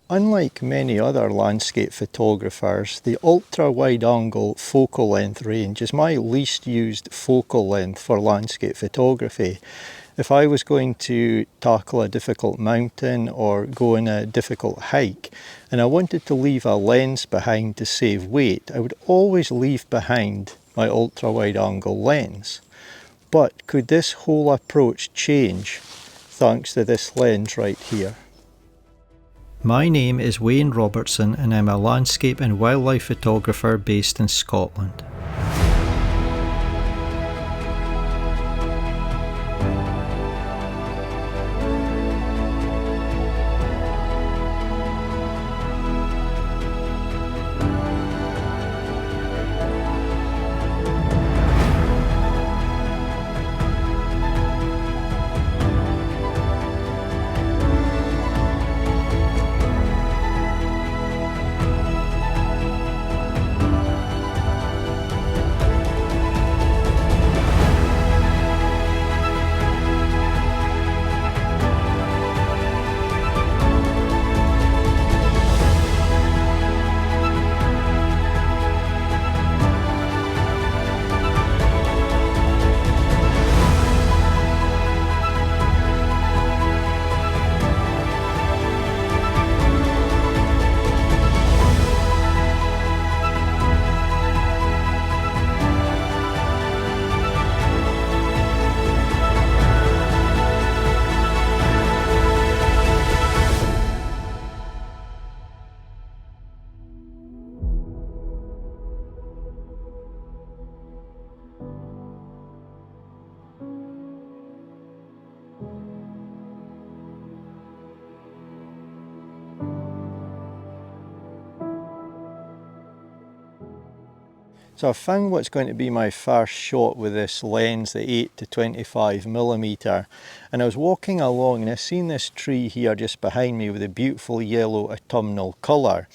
Unlike many other landscape photographers, the ultra-wide-angle focal length range is my least used focal length for landscape photography. If I was going to tackle a difficult mountain or go on a difficult hike and I wanted to leave a lens behind to save weight, I would always leave behind my ultra-wide-angle lens. But could this whole approach change thanks to this lens right here? My name is Wayne Robertson and I'm a landscape and wildlife photographer based in Scotland. So I found what's going to be my first shot with this lens, the 8 to 25mm, and I was walking along and I seen this tree here just behind me with a beautiful yellow autumnal colour,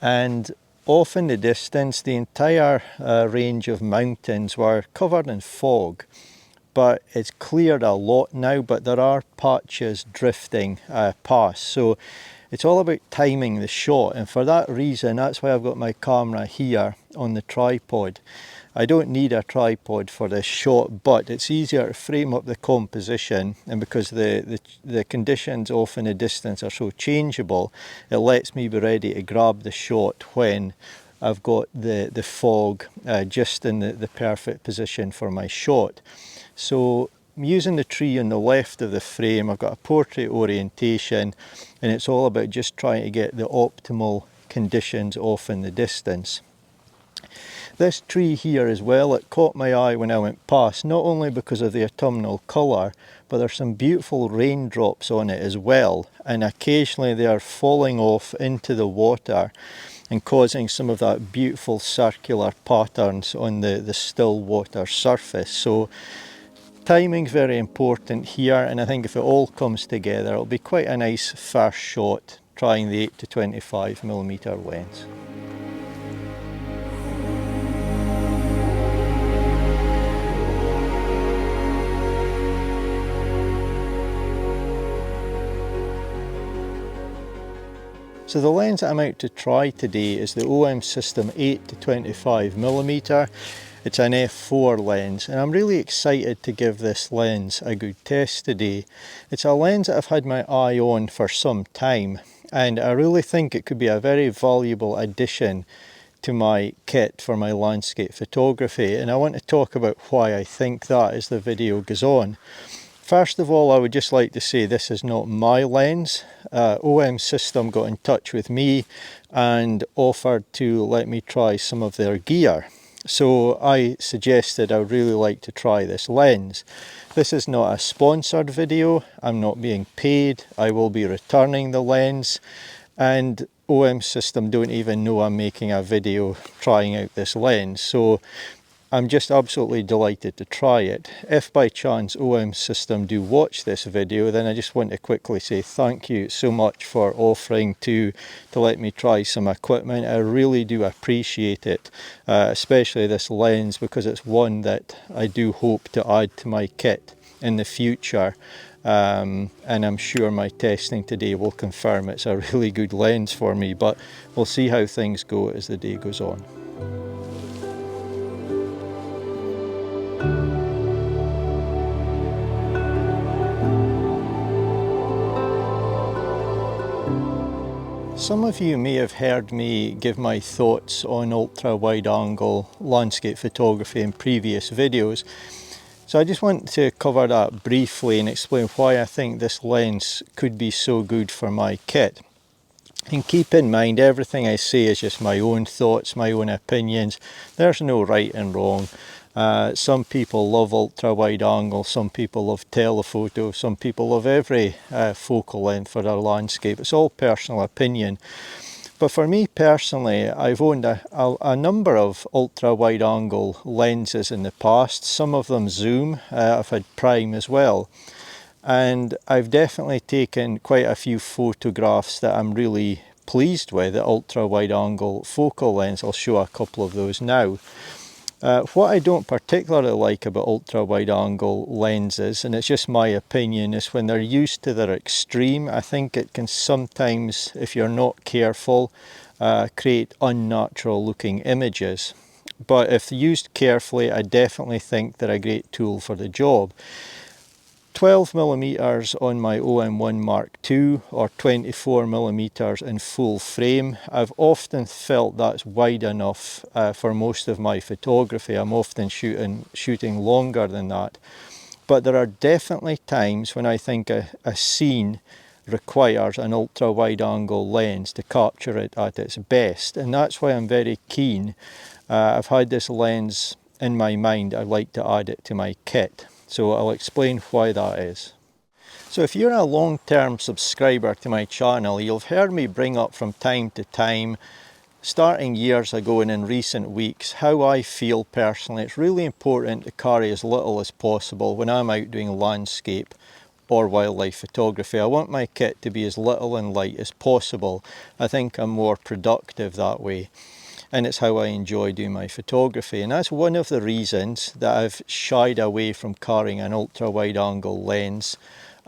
and off in the distance the entire range of mountains were covered in fog. But it's cleared a lot now, but there are patches drifting past, so it's all about timing the shot, and for that reason that's why I've got my camera here on the tripod. I don't need a tripod for this shot, but it's easier to frame up the composition, and because the conditions off in the distance are so changeable, it lets me be ready to grab the shot when I've got the fog just in the perfect position for my shot. So I'm using the tree on the left of the frame. I've got a portrait orientation, and it's all about just trying to get the optimal conditions off in the distance. This tree here as well, it caught my eye when I went past, not only because of the autumnal colour, but there's some beautiful raindrops on it as well, and occasionally they are falling off into the water and causing some of that beautiful circular patterns on the still water surface. So timing's very important here, and I think if it all comes together it'll be quite a nice first shot trying the 8 to 25mm lens. So the lens that I'm out to try today is the OM System 8 to 25mm. It's an f4 lens, and I'm really excited to give this lens a good test today. It's a lens that I've had my eye on for some time, and I really think it could be a very valuable addition to my kit for my landscape photography, and I want to talk about why I think that as the video goes on. First of all, I would just like to say this is not my lens. OM System got in touch with me and offered to let me try some of their gear. So I suggested I would really like to try this lens. This is not a sponsored video, I'm not being paid, I will be returning the lens, and OM System don't even know I'm making a video trying out this lens. So I'm just absolutely delighted to try it. If by chance OM System do watch this video, then I just want to quickly say thank you so much for offering to let me try some equipment. I really do appreciate it, especially this lens, because it's one that I do hope to add to my kit in the future. and I'm sure my testing today will confirm it's a really good lens for me, but we'll see how things go as the day goes on. Some of you may have heard me give my thoughts on ultra wide angle landscape photography in previous videos. So I just want to cover that briefly and explain why I think this lens could be so good for my kit. And keep in mind, everything I say is just my own thoughts, my own opinions. There's no right and wrong. Some people love ultra wide angle, some people love telephoto, some people love every focal length for their landscape. It's all personal opinion. But for me personally, I've owned a number of ultra wide angle lenses in the past. Some of them zoom, I've had prime as well. And I've definitely taken quite a few photographs that I'm really pleased with, the ultra wide angle focal lens. I'll show a couple of those now. What I don't particularly like about ultra wide angle lenses, and it's just my opinion, is when they're used to their extreme. I think it can sometimes, if you're not careful, create unnatural looking images. But if used carefully, I definitely think they're a great tool for the job. 12mm on my OM1 Mark II or 24mm in full frame. I've often felt that's wide enough for most of my photography. I'm often shooting longer than that. But there are definitely times when I think a scene requires an ultra wide angle lens to capture it at its best, and that's why I'm very keen. I've had this lens in my mind. I'd like to add it to my kit. So I'll explain why that is. So if you're a long-term subscriber to my channel, you'll have heard me bring up from time to time, starting years ago and in recent weeks, how I feel personally. It's really important to carry as little as possible when I'm out doing landscape or wildlife photography. I want my kit to be as little and light as possible. I think I'm more productive that way. And it's how I enjoy doing my photography, and that's one of the reasons that I've shied away from carrying an ultra wide angle lens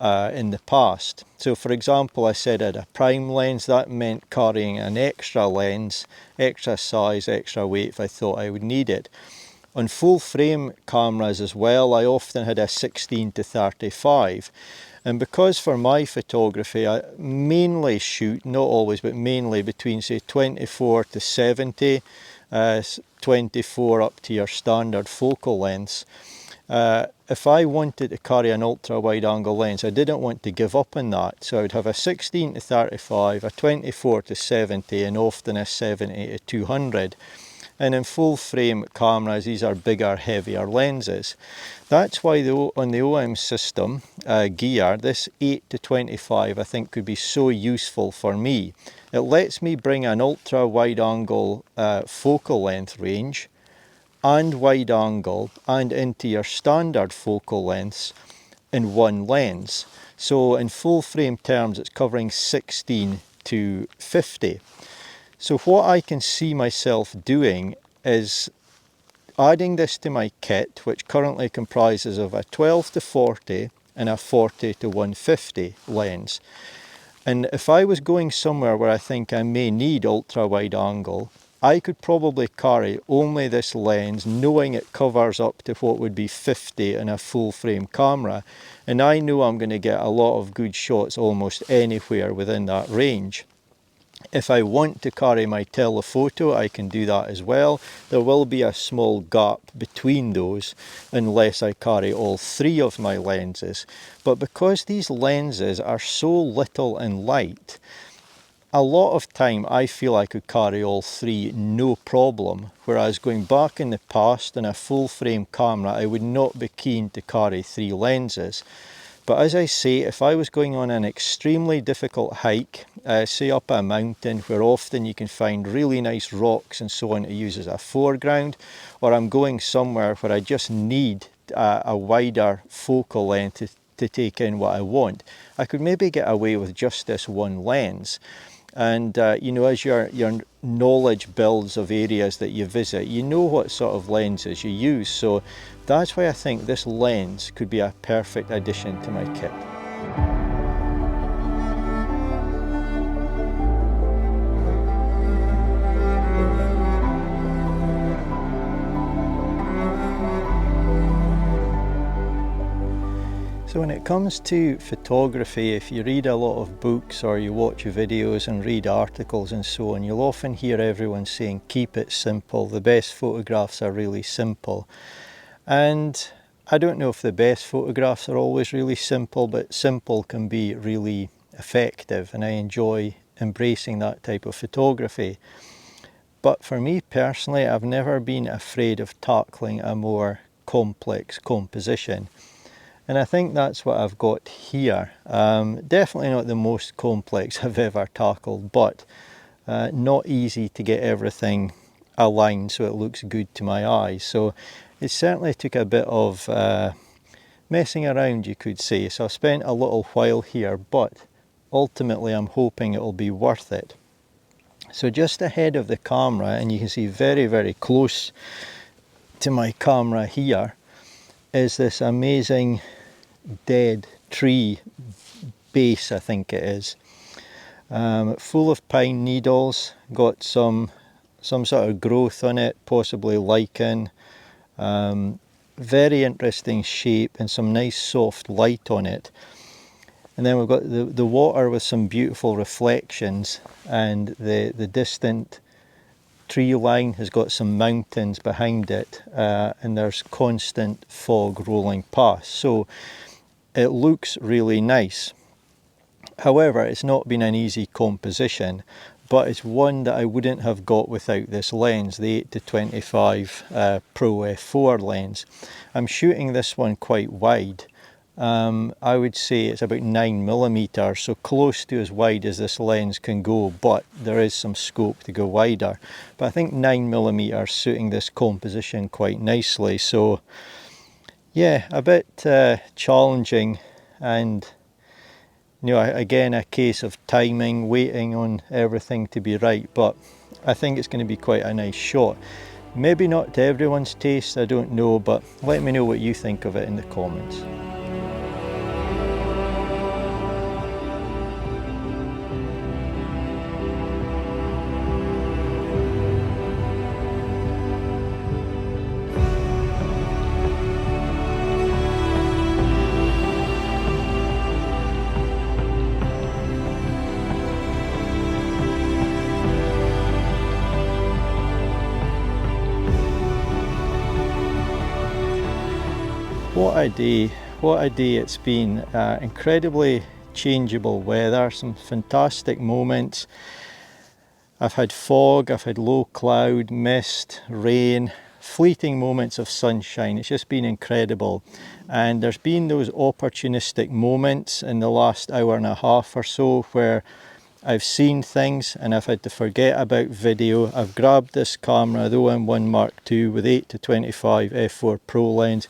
in the past. So for example, I said I had a prime lens. That meant carrying an extra lens, extra size, extra weight if I thought I would need it. On full frame cameras as well, I often had a 16 to 35. And because for my photography, I mainly shoot, not always, but mainly between say 24 to 70, 24 up to your standard focal lengths. If I wanted to carry an ultra wide angle lens, I didn't want to give up on that. So I would have a 16 to 35, a 24 to 70, and often a 70 to 200. And in full frame cameras, these are bigger, heavier lenses. That's why on the OM system gear, this 8 to 25 I think could be so useful for me. It lets me bring an ultra wide angle focal length range and wide angle and into your standard focal lengths in one lens. So in full frame terms, it's covering 16 to 50. So what I can see myself doing is adding this to my kit, which currently comprises of a 12 to 40 and a 40 to 150 lens. And if I was going somewhere where I think I may need ultra wide angle, I could probably carry only this lens, knowing it covers up to what would be 50 in a full frame camera. And I know I'm going to get a lot of good shots almost anywhere within that range. If I want to carry my telephoto, I can do that as well. There will be a small gap between those unless I carry all three of my lenses. But because these lenses are so little and light, a lot of time I feel I could carry all three no problem. Whereas going back in the past in a full frame camera, I would not be keen to carry three lenses. But as I say, if I was going on an extremely difficult hike, say up a mountain where often you can find really nice rocks and so on to use as a foreground, or I'm going somewhere where I just need a wider focal length to take in what I want, I could maybe get away with just this one lens. And you know, as your knowledge builds of areas that you visit, you know what sort of lenses you use. So that's why I think this lens could be a perfect addition to my kit. So when it comes to photography, if you read a lot of books or you watch videos and read articles and so on, you'll often hear everyone saying keep it simple. The best photographs are really simple. And I don't know if the best photographs are always really simple, but simple can be really effective, and I enjoy embracing that type of photography. But for me personally, I've never been afraid of tackling a more complex composition. And I think that's what I've got here. Definitely not the most complex I've ever tackled, but not easy to get everything aligned so it looks good to my eyes. So it certainly took a bit of messing around, you could say. So I spent a little while here, but ultimately I'm hoping it'll be worth it. So just ahead of the camera, and you can see very, very close to my camera here, is this amazing dead tree base, I think it is, full of pine needles, got some sort of growth on it, possibly lichen, very interesting shape and some nice soft light on it. And then we've got the water with some beautiful reflections, and the distant tree line has got some mountains behind it, and there's constant fog rolling past. So it looks really nice. However, it's not been an easy composition, but it's one that I wouldn't have got without this lens, the 8-25 Pro f4 lens. I'm shooting this one quite wide. I would say it's about 9mm, so close to as wide as this lens can go, but there is some scope to go wider. But I think 9mm suiting this composition quite nicely. So yeah, a bit challenging, and you know, again, a case of timing, waiting on everything to be right, but I think it's going to be quite a nice shot. Maybe not to everyone's taste, I don't know, but let me know what you think of it in the comments. What a day it's been. Incredibly changeable weather, some fantastic moments. I've had fog, I've had low cloud, mist, rain, fleeting moments of sunshine. It's just been incredible. And there's been those opportunistic moments in the last hour and a half or so where I've seen things and I've had to forget about video. I've grabbed this camera, the OM1 Mark II with 8-25 f4 Pro lens,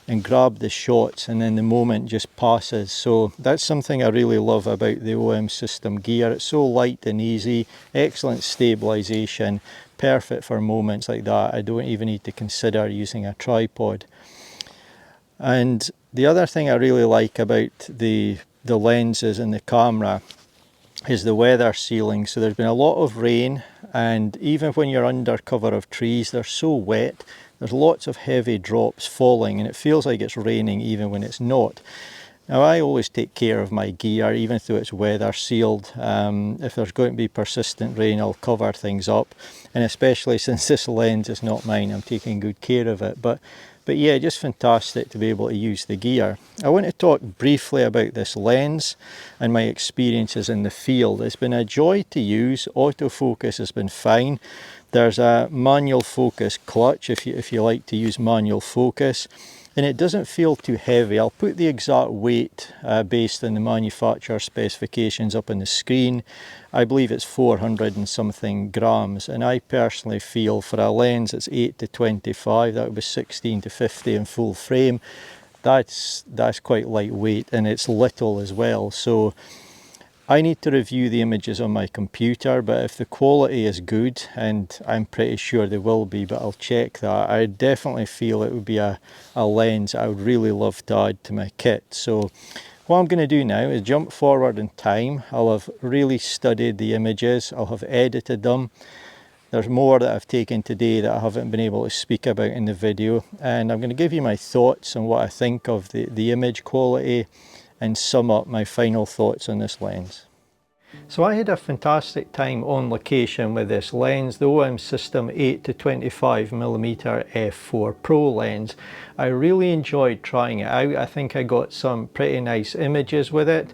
and grab the shots, and then the moment just passes. So that's something I really love about the OM system gear. It's so light and easy, excellent stabilization, perfect for moments like that. I don't even need to consider using a tripod. And the other thing I really like about the lenses and the camera is the weather sealing. So there's been a lot of rain, and even when you're under cover of trees, they're so wet. There's lots of heavy drops falling, and it feels like it's raining even when it's not. Now, I always take care of my gear, even though it's weather sealed. If there's going to be persistent rain, I'll cover things up. And especially since this lens is not mine, I'm taking good care of it. But yeah, just fantastic to be able to use the gear. I want to talk briefly about this lens and my experiences in the field. It's been a joy to use. Autofocus has been fine. There's a manual focus clutch if you like to use manual focus, and it doesn't feel too heavy. I'll put the exact weight based on the manufacturer specifications up on the screen. I believe it's 400 and something grams, and I personally feel for a lens that's 8-25, that would be 16-50 in full frame, that's quite lightweight, and it's little as well. So I need to review the images on my computer, but if the quality is good, and I'm pretty sure they will be, but I'll check that, I definitely feel it would be a lens I would really love to add to my kit. So What I'm going to do now is jump forward in time. I'll have really studied the images, I'll have edited them. There's more that I've taken today that I haven't been able to speak about in the video, and I'm going to give you my thoughts on what I think of the image quality and sum up my final thoughts on this lens. So I had a fantastic time on location with this lens, the OM System 8 to 25mm f4 Pro lens. I really enjoyed trying it out. I think I got some pretty nice images with it.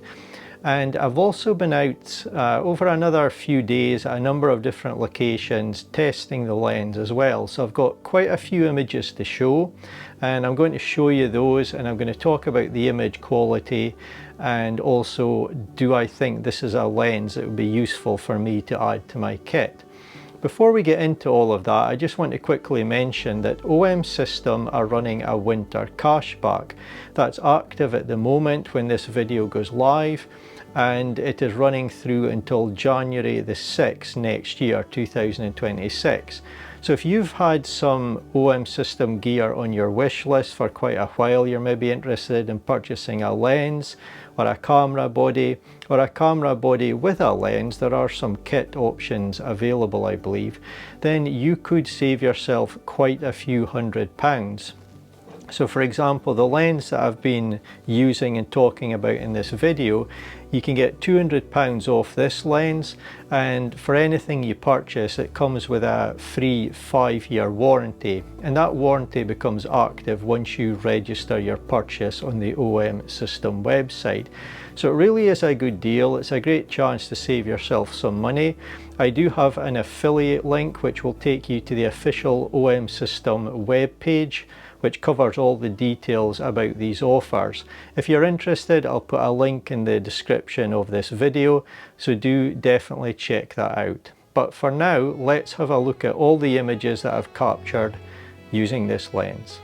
And I've also been out over another few days at a number of different locations testing the lens as well. So I've got quite a few images to show, and I'm going to show you those, and I'm going to talk about the image quality, and also do I think this is a lens that would be useful for me to add to my kit. Before we get into all of that, I just want to quickly mention that OM System are running a winter cashback. That's active at the moment when this video goes live, and it is running through until January the 6th next year, 2026. So if you've had some OM System gear on your wish list for quite a while, you're maybe interested in purchasing a lens or a camera body, or a camera body with a lens, there are some kit options available I believe, then you could save yourself quite a few £100s. So for example, the lens that I've been using and talking about in this video, you can get £200 off this lens, and for anything you purchase it comes with a free 5-year warranty, and that warranty becomes active once you register your purchase on the OM System website. So it really is a good deal. It's a great chance to save yourself some money. I do have an affiliate link which will take you to the official OM System web page, which covers all the details about these offers. If you're interested, I'll put a link in the description of this video, so do definitely check that out. But for now, let's have a look at all the images that I've captured using this lens.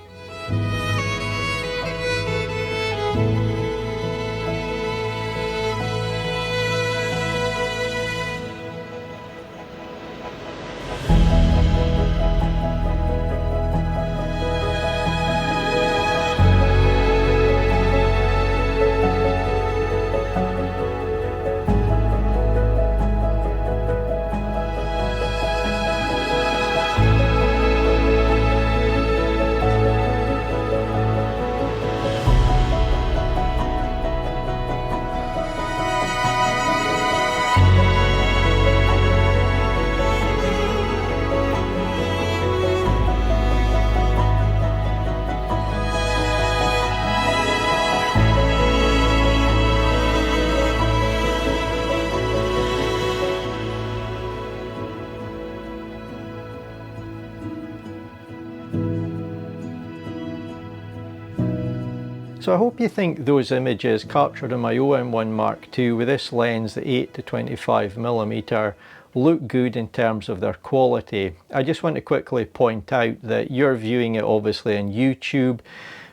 So I hope you think those images captured on my OM1 Mark II with this lens, the 8 to 25mm, look good in terms of their quality. I just want to quickly point out that you're viewing it obviously on YouTube.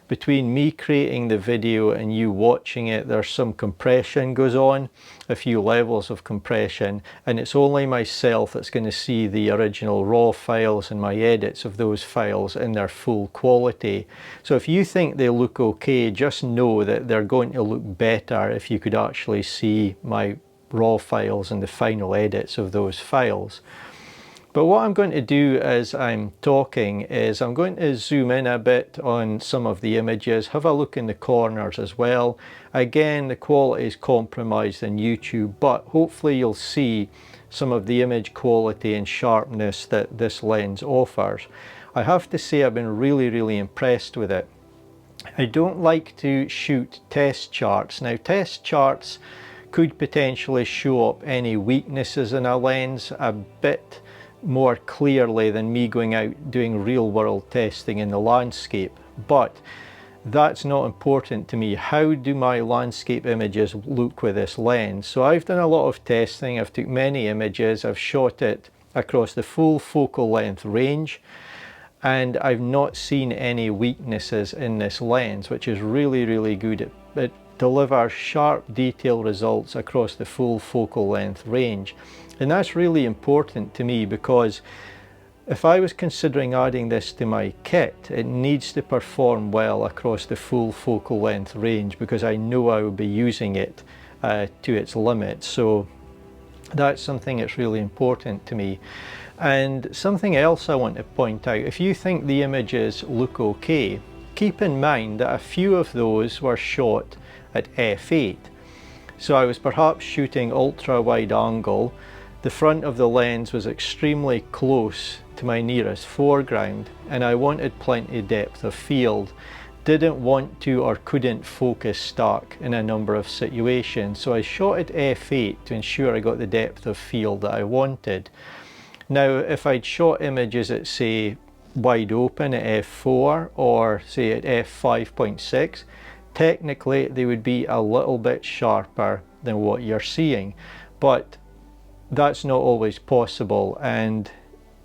Between me creating the video and you watching it, there's some compression goes on, a few levels of compression, and it's only myself that's going to see the original raw files and my edits of those files in their full quality. So if you think they look okay, just know that they're going to look better if you could actually see my raw files and the final edits of those files. But what I'm going to do as I'm talking is I'm going to zoom in a bit on some of the images, have a look in the corners as well. Again, the quality is compromised in YouTube, but hopefully you'll see some of the image quality and sharpness that this lens offers. I have to say I've been really impressed with it. I don't like to shoot test charts. Now, test charts could potentially show up any weaknesses in a lens a bit more clearly than me going out doing real world testing in the landscape, but that's not important to me. How do my landscape images look with this lens? So I've done a lot of testing, I've took many images, I've shot it across the full focal length range, and I've not seen any weaknesses in this lens, which is really good. It delivers sharp detail results across the full focal length range. And that's really important to me because If I was considering adding this to my kit, it needs to perform well across the full focal length range because I know I will be using it to its limit. So that's something that's really important to me. And something else I want to point out, if you think the images look okay, keep in mind that a few of those were shot at f8. So I was perhaps shooting ultra wide angle. The front of the lens was extremely close to my nearest foreground and I wanted plenty depth of field. Didn't want to or couldn't focus stark in a number of situations, so I shot at f8 to ensure I got the depth of field that I wanted. Now if I'd shot images at say wide open at f4 or say at f5.6, technically they would be a little bit sharper than what you're seeing, but that's not always possible, and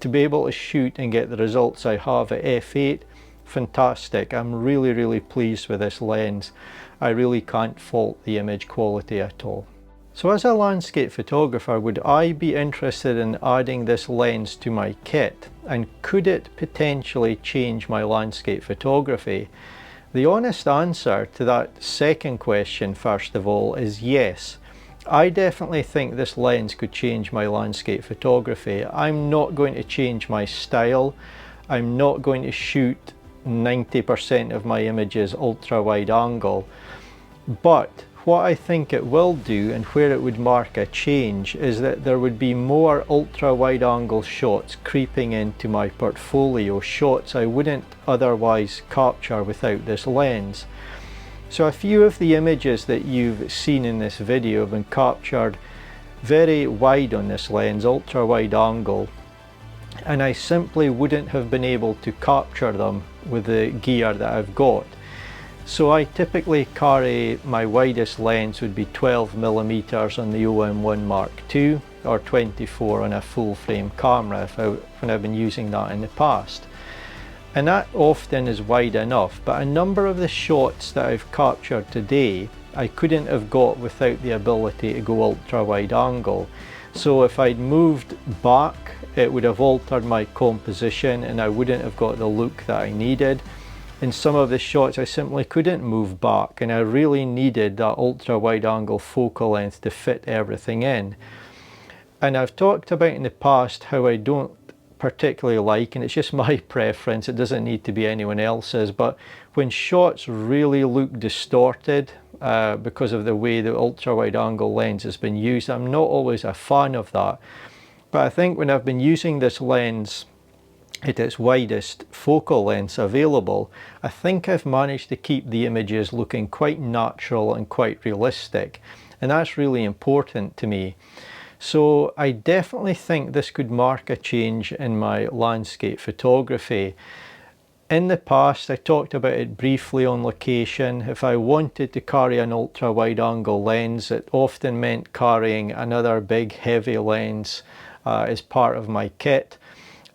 to be able to shoot and get the results I have at f8, fantastic. I'm really pleased with this lens. I really can't fault the image quality at all. So as a landscape photographer, would I be interested in adding this lens to my kit, and could it potentially change my landscape photography? The honest answer to that second question, first of all, is yes. I definitely think this lens could change my landscape photography. I'm not going to change my style. I'm not going to shoot 90% of my images ultra wide angle. But what I think it will do, and where it would mark a change, is that there would be more ultra wide angle shots creeping into my portfolio, shots I wouldn't otherwise capture without this lens. So a few of the images that you've seen in this video have been captured very wide on this lens, ultra wide angle, and I simply wouldn't have been able to capture them with the gear that I've got. So I typically carry, my widest lens would be 12mm on the OM1 Mark II or 24 on a full frame camera when I've been using that in the past. And that often is wide enough, but a number of the shots that I've captured today I couldn't have got without the ability to go ultra wide angle. So if I'd moved back, it would have altered my composition and I wouldn't have got the look that I needed. In some of the shots I simply couldn't move back and I really needed that ultra wide angle focal length to fit everything in. And I've talked about in the past how I don't particularly like, and it's just my preference, it doesn't need to be anyone else's, but when shots really look distorted because of the way the ultra wide angle lens has been used, I'm not always a fan of that. But I think when I've been using this lens at its widest focal lengths available, I think I've managed to keep the images looking quite natural and quite realistic, and that's really important to me. So I definitely think this could mark a change in my landscape photography. In the past I talked about it briefly on location. If I wanted to carry an ultra wide angle lens, it often meant carrying another big heavy lens as part of my kit.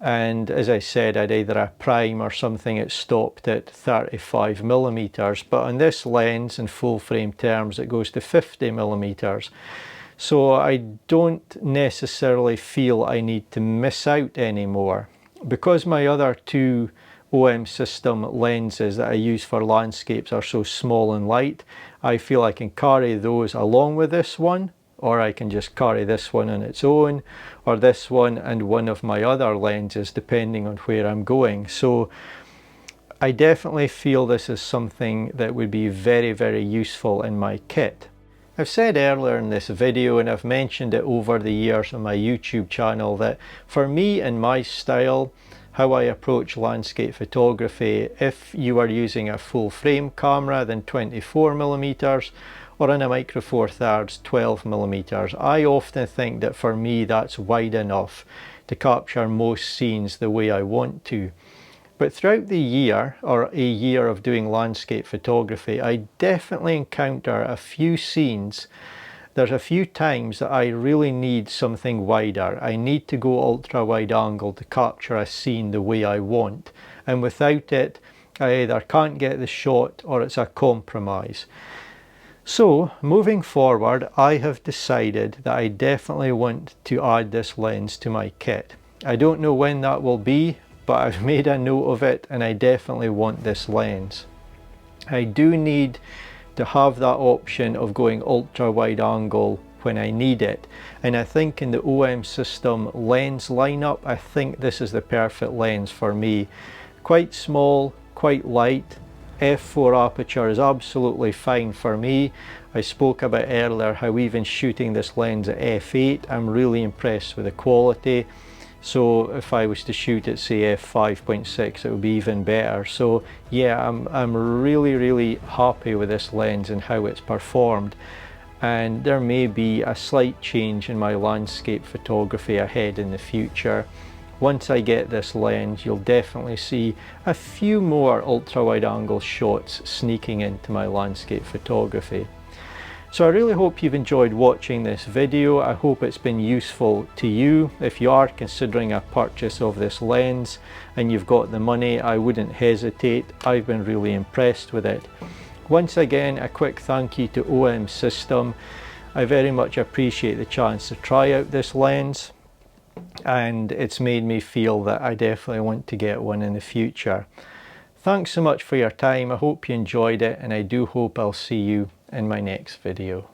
And as I said, I'd either a prime or something that stopped at 35mm, but on this lens in full frame terms it goes to 50mm. So I don't necessarily feel I need to miss out anymore. Because my other two OM system lenses that I use for landscapes are so small and light, I feel I can carry those along with this one, or I can just carry this one on its own, or this one and one of my other lenses depending on where I'm going. So I definitely feel this is something that would be very useful in my kit. I've said earlier in this video, and I've mentioned it over the years on my YouTube channel, that for me and my style, how I approach landscape photography, if you are using a full frame camera then 24mm, or in a Micro Four Thirds 12mm, I often think that for me that's wide enough to capture most scenes the way I want to. But throughout the year, or a year of doing landscape photography, I definitely encounter a few scenes. There's a few times that I really need something wider. I need to go ultra wide angle to capture a scene the way I want. And without it, I either can't get the shot or it's a compromise. So moving forward, I have decided that I definitely want to add this lens to my kit. I don't know when that will be, but I've made a note of it and I definitely want this lens. I do need to have that option of going ultra wide angle when I need it, and I think in the OM system lens lineup, I think this is the perfect lens for me. Quite small, quite light, f4 aperture is absolutely fine for me. I spoke about earlier how even shooting this lens at f8, I'm really impressed with the quality. So if I was to shoot at say f5.6, it would be even better. So yeah, I'm really happy with this lens and how it's performed. And there may be a slight change in my landscape photography ahead in the future. Once I get this lens, you'll definitely see a few more ultra wide angle shots sneaking into my landscape photography. So I really hope you've enjoyed watching this video. I hope it's been useful to you. If you are considering a purchase of this lens and you've got the money, I wouldn't hesitate. I've been really impressed with it. Once again, a quick thank you to OM System. I very much appreciate the chance to try out this lens, and it's made me feel that I definitely want to get one in the future. Thanks so much for your time. I hope you enjoyed it, and I do hope I'll see you in my next video.